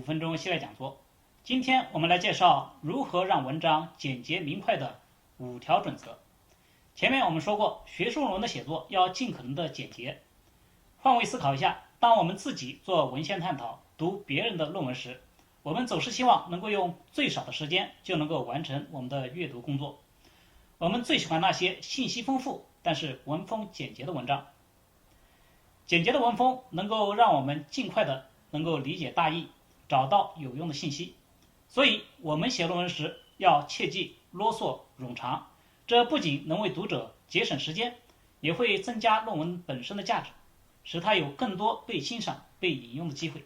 5分钟系列讲座。今天我们来介绍如何让文章简洁明快的5条准则。前面我们说过，学术论文的写作要尽可能的简洁。换位思考一下，当我们自己做文献探讨、读别人的论文时，我们总是希望能够用最少的时间就能够完成我们的阅读工作。我们最喜欢那些信息丰富但是文风简洁的文章。简洁的文风能够让我们尽快的能够理解大意，找到有用的信息。所以我们写论文时要切忌啰嗦冗长，这不仅能为读者节省时间，也会增加论文本身的价值，使它有更多被欣赏、被引用的机会。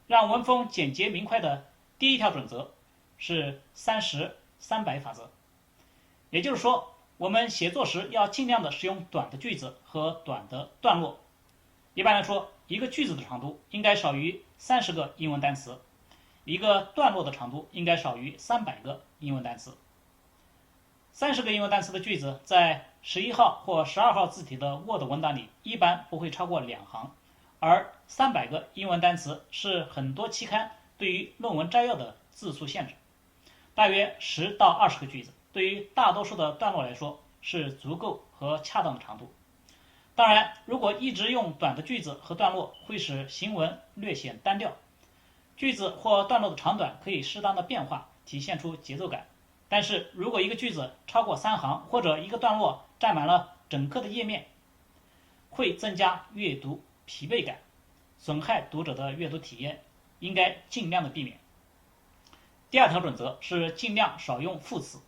让文风简洁明快的第一条准则是30-300法则。也就是说，我们写作时要尽量的使用短的句子和短的段落。一般来说，一个句子的长度应该少于30个英文单词，一个段落的长度应该少于300个英文单词。30个英文单词的句子在11号或12号字体的 Word 文档里一般不会超过2行，而300个英文单词是很多期刊对于论文摘要的字数限制。大约10到20个句子，对于大多数的段落来说是足够和恰当的长度。当然，如果一直用短的句子和段落，会使行文略显单调。句子或段落的长短可以适当的变化，体现出节奏感。但是如果一个句子超过3行，或者一个段落占满了整个的页面，会增加阅读疲惫感，损害读者的阅读体验，应该尽量的避免。第二条准则是尽量少用副词。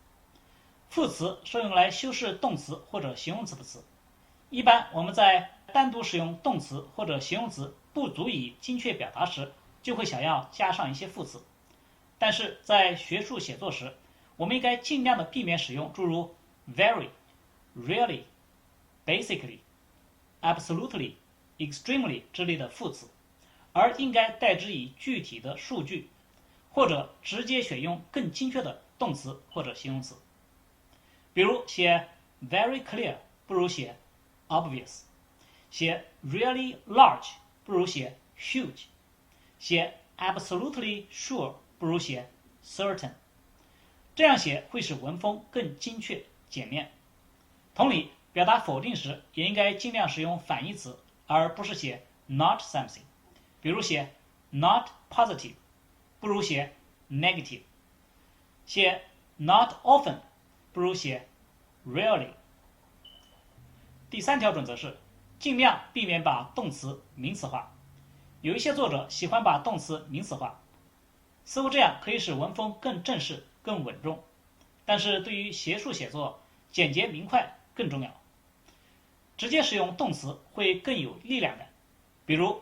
副词是用来修饰动词或者形容词的词。一般我们在单独使用动词或者形容词不足以精确表达时，就会想要加上一些副词。但是在学术写作时，我们应该尽量的避免使用诸如 very、really、basically、absolutely、extremely 之类的副词，而应该代之以具体的数据，或者直接选用更精确的动词或者形容词。比如写 very clear 不如写 obvious， 写 really large 不如写 huge， 写 absolutely sure 不如写 certain。 这样写会使文风更精确简练。同理，表达否定时也应该尽量使用反义词，而不是写 not something。 比如写 not positive 不如写 negative， 写 not often 不如写 rarely。 第三条准则是尽量避免把动词名词化。有一些作者喜欢把动词名词化，似乎这样可以使文风更正式、更稳重。但是对于学术写作，简洁明快更重要。直接使用动词会更有力量感。比如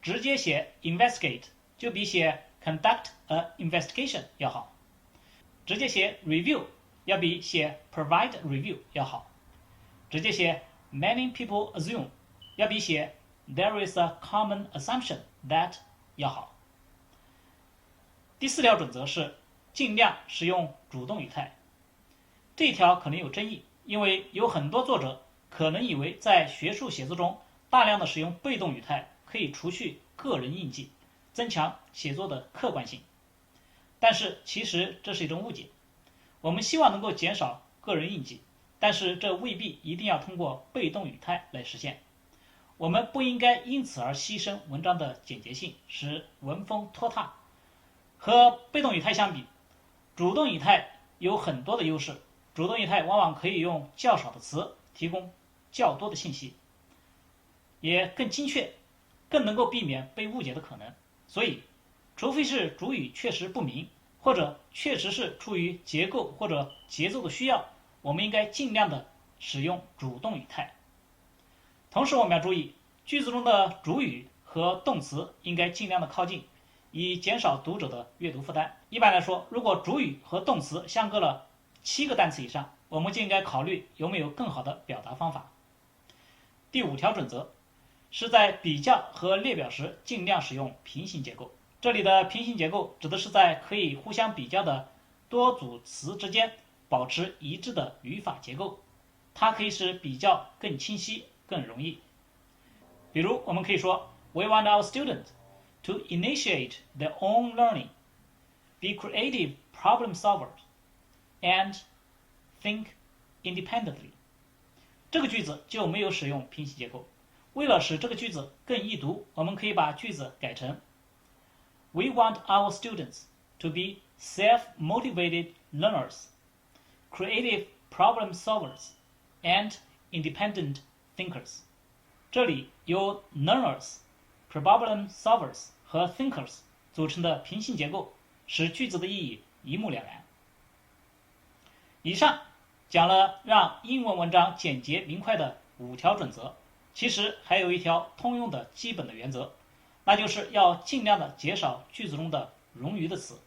直接写 investigate 就比写 conduct a investigation 要好。直接写 review 要比写 provide review 要好。直接写 many people assume 要比写 there is a common assumption that 要好。第四条准则是尽量使用主动语态。这一条可能有争议，因为有很多作者可能以为在学术写作中大量的使用被动语态可以除去个人印记，增强写作的客观性。但是其实这是一种误解。我们希望能够减少个人印记，但是这未必一定要通过被动语态来实现。我们不应该因此而牺牲文章的简洁性，使文风拖沓。和被动语态相比，主动语态有很多的优势。主动语态往往可以用较少的词提供较多的信息，也更精确，更能够避免被误解的可能。所以除非是主语确实不明，或者确实是出于结构或者节奏的需要，我们应该尽量的使用主动语态。同时我们要注意，句子中的主语和动词应该尽量的靠近，以减少读者的阅读负担。一般来说，如果主语和动词相隔了7个单词以上，我们就应该考虑有没有更好的表达方法。第5条准则是在比较和列表时尽量使用平行结构。这里的平行结构指的是在可以互相比较的多组词之间保持一致的语法结构，它可以使比较更清晰、更容易。比如我们可以说 We want our student to initiate their own learning, be creative problem solvers, and think independently。这个句子就没有使用平行结构。为了使这个句子更易读，我们可以把句子改成 We want our students to be self-motivated learners, creative problem solvers, and independent thinkers。这里由 learners、problem solvers 和 thinkers 组成的平行结构，使句子的意义一目了然。以上讲了让英文文章简洁明快的5条准则，其实还有一条通用的基本的原则，那就是要尽量的减少句子中的冗余的词。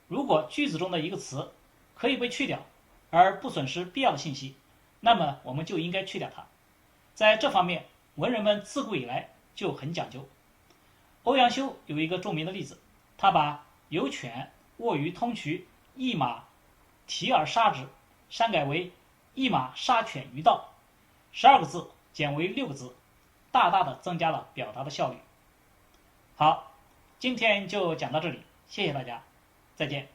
如果句子中的一个词可以被去掉，而不损失必要的信息，那么我们就应该去掉它。在这方面，文人们自古以来就很讲究。欧阳修有一个著名的例子，他把有犬卧于通衢，一马蹄而杀之删改为一马杀犬于道，12个字减为6个字，大大的增加了表达的效率。好，今天就讲到这里，谢谢大家，再见。